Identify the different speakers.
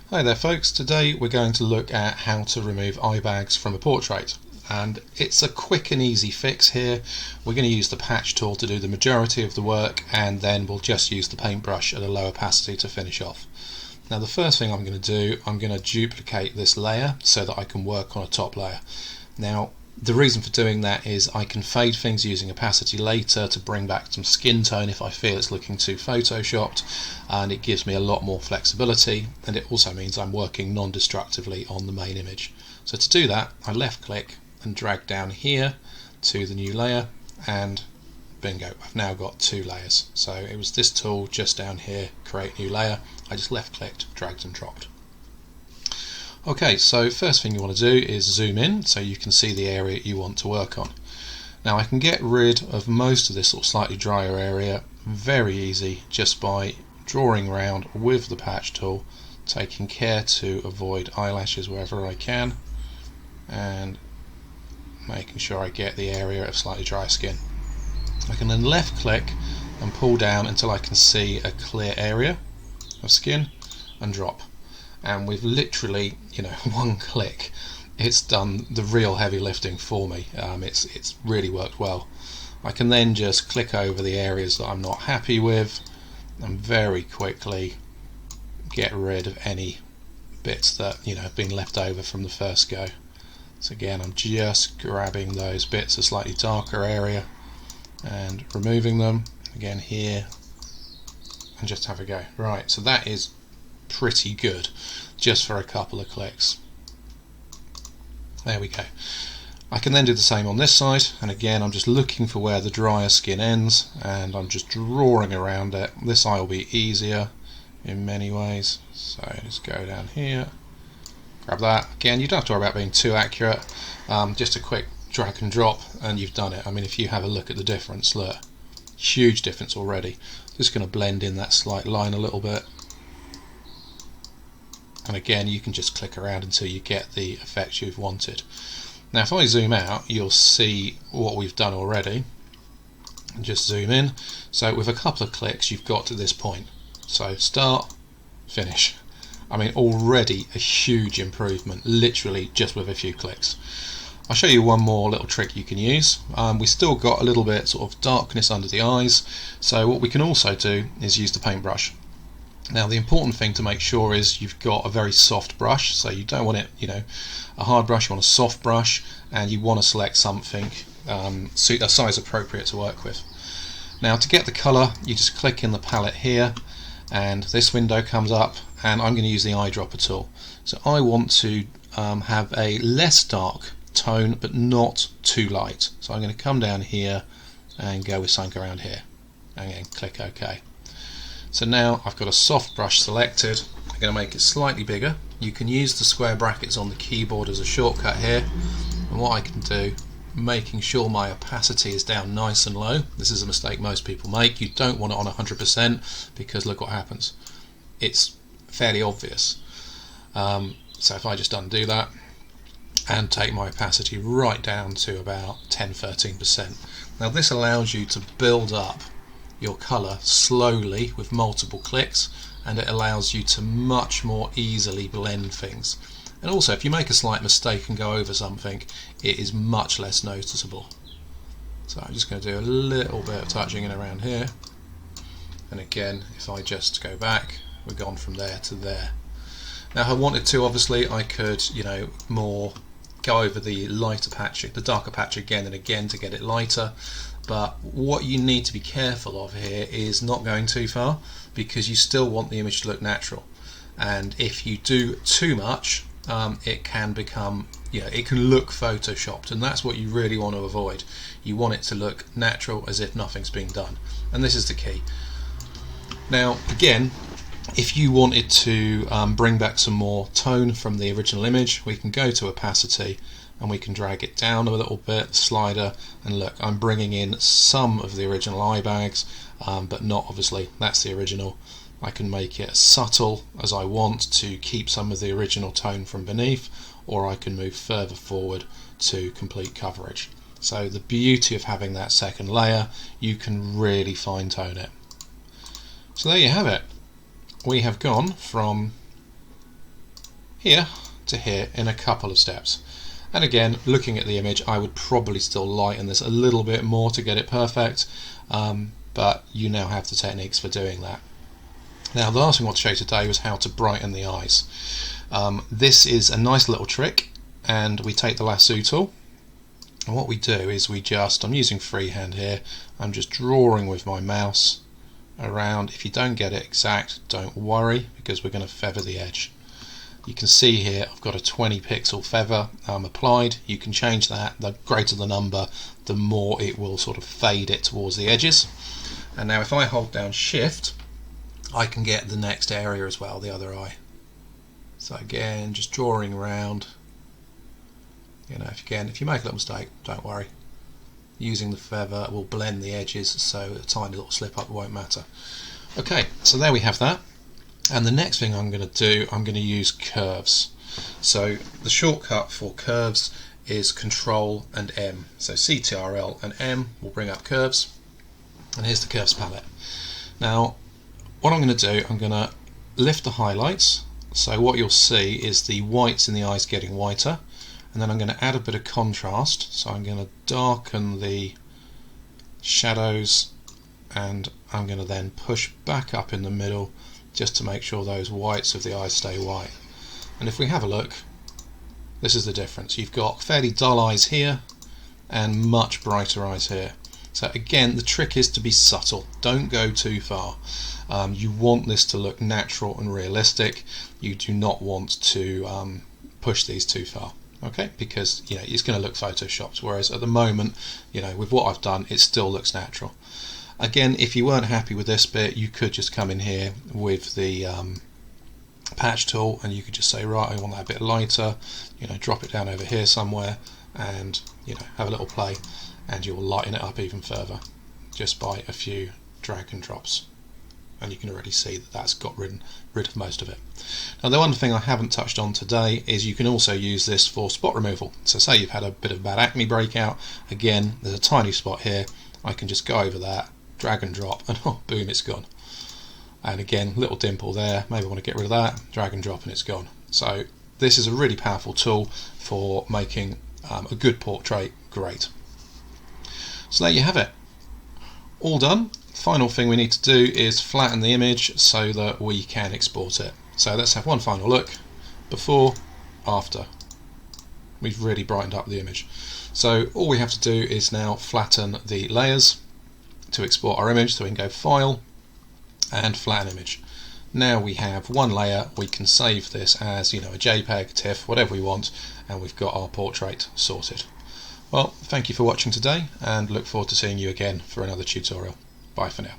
Speaker 1: Hi there folks, today we're going to look at how to remove eye bags from a portrait, and it's a quick and easy fix here. We're going to use the patch tool to do the majority of the work, and then we'll just use the paintbrush at a low opacity to finish off. Now the first thing I'm going to do, I'm going to duplicate this layer so that I can work on a top layer. Now the reason for doing that is I can fade things using opacity later to bring back some skin tone if I feel it's looking too photoshopped, and it gives me a lot more flexibility, and it also means I'm working non-destructively on the main image. So to do that, I left click and drag down here to the new layer, and bingo, I've now got two layers. So it was this tool just down here, create new layer, I just left clicked, dragged and dropped. Okay, so first thing you want to do is zoom in so you can see the area you want to work on. Now I can get rid of most of this sort of slightly drier area very easy just by drawing around with the patch tool, taking care to avoid eyelashes wherever I can, and making sure I get the area of slightly dry skin. I can then left click and pull down until I can see a clear area of skin and drop. And with literally, one click, it's done the real heavy lifting for me. It's really worked well. I can then just click over the areas that I'm not happy with and very quickly get rid of any bits that have been left over from the first go. So again, I'm just grabbing those bits, a slightly darker area, and removing them again here, and just have a go. Right, so that is pretty good just for a couple of clicks. There we go. I can then do the same on this side, and again I'm just looking for where the drier skin ends and I'm just drawing around it. This eye will be easier in many ways, so just go down here, grab that. Again, you don't have to worry about being too accurate, just a quick drag and drop and you've done it. I mean, if you have a look at the difference, look, huge difference already. Just going to blend in that slight line a little bit. And again, you can just click around until you get the effect you've wanted. Now if I zoom out, you'll see what we've done already. And just zoom in. So with a couple of clicks you've got to this point. So start, finish. I mean, already a huge improvement, literally just with a few clicks. I'll show you one more little trick you can use. We still got a little bit sort of darkness under the eyes, so what we can also do is use the paintbrush. Now the important thing to make sure is you've got a very soft brush, so you don't want it, a hard brush, you want a soft brush, and you want to select something a size appropriate to work with. Now to get the colour, you just click in the palette here, and this window comes up, and I'm going to use the eyedropper tool. So I want to have a less dark tone, but not too light. So I'm going to come down here and go with something around here, and then click OK. So now I've got a soft brush selected. I'm going to make it slightly bigger. You can use the square brackets on the keyboard as a shortcut here, and what I can do, making sure my opacity is down nice and low. This is a mistake most people make. You don't want it on 100% because look what happens. It's fairly obvious. So if I just undo that and take my opacity right down to about 10-13%. Now this allows you to build up your colour slowly with multiple clicks, and it allows you to much more easily blend things. And also if you make a slight mistake and go over something, it is much less noticeable. So I'm just going to do a little bit of touching in around here, and again if I just go back, we're gone from there to there. Now if I wanted to, obviously I could more go over the lighter patch, the darker patch again and again to get it lighter. But what you need to be careful of here is not going too far, because you still want the image to look natural. And if you do too much, it can become, it can look photoshopped, and that's what you really want to avoid. You want it to look natural, as if nothing's been done. And this is the key. Now again, if you wanted to bring back some more tone from the original image, we can go to opacity and we can drag it down a little bit, slider, and look, I'm bringing in some of the original eye bags, but not obviously, that's the original. I can make it as subtle as I want to keep some of the original tone from beneath, or I can move further forward to complete coverage. So the beauty of having that second layer, you can really fine tone it. So there you have it. We have gone from here to here in a couple of steps. And again, looking at the image, I would probably still lighten this a little bit more to get it perfect, but you now have the techniques for doing that. Now the last thing I want to show you today was how to brighten the eyes. This is a nice little trick, and we take the lasso tool, and what we do is I'm using freehand here, I'm just drawing with my mouse around. If you don't get it exact, don't worry, because we're going to feather the edge. You can see here I've got a 20 pixel feather applied. You can change that. The greater the number, the more it will sort of fade it towards the edges. And now if I hold down shift, I can get the next area as well, the other eye. So again, just drawing around. You know, if you make a little mistake, don't worry. Using the feather will blend the edges, so a tiny little slip up won't matter. Okay, so there we have that. And the next thing I'm going to do, I'm going to use curves. So the shortcut for curves is Control and M. So CTRL and M will bring up curves. And here's the curves palette. Now, what I'm going to do, I'm going to lift the highlights. So what you'll see is the whites in the eyes getting whiter. And then I'm going to add a bit of contrast. So I'm going to darken the shadows, and I'm going to then push back up in the middle just to make sure those whites of the eyes stay white. And if we have a look, this is the difference. You've got fairly dull eyes here and much brighter eyes here. So again, the trick is to be subtle. Don't go too far. You want this to look natural and realistic. You do not want to push these too far. Okay, because it's going to look photoshopped, whereas at the moment, with what I've done, it still looks natural. Again, if you weren't happy with this bit, you could just come in here with the patch tool, and you could just say, right, I want that a bit lighter, drop it down over here somewhere, and have a little play, and you'll lighten it up even further just by a few drag and drops. And you can already see that that's got rid of most of it. Now the one thing I haven't touched on today is you can also use this for spot removal. So say you've had a bit of bad acne breakout, again there's a tiny spot here, I can just go over that, drag and drop, and oh, boom, it's gone. And again, little dimple there, maybe I want to get rid of that, drag and drop, and it's gone. So this is a really powerful tool for making a good portrait great. So there you have it, all done. Final thing we need to do is flatten the image so that we can export it. So let's have one final look, before, after. We've really brightened up the image. So all we have to do is now flatten the layers to export our image. So we can go File and Flatten Image. Now we have one layer, we can save this as a JPEG, TIFF, whatever we want, and we've got our portrait sorted. Well, thank you for watching today, and look forward to seeing you again for another tutorial. Bye for now.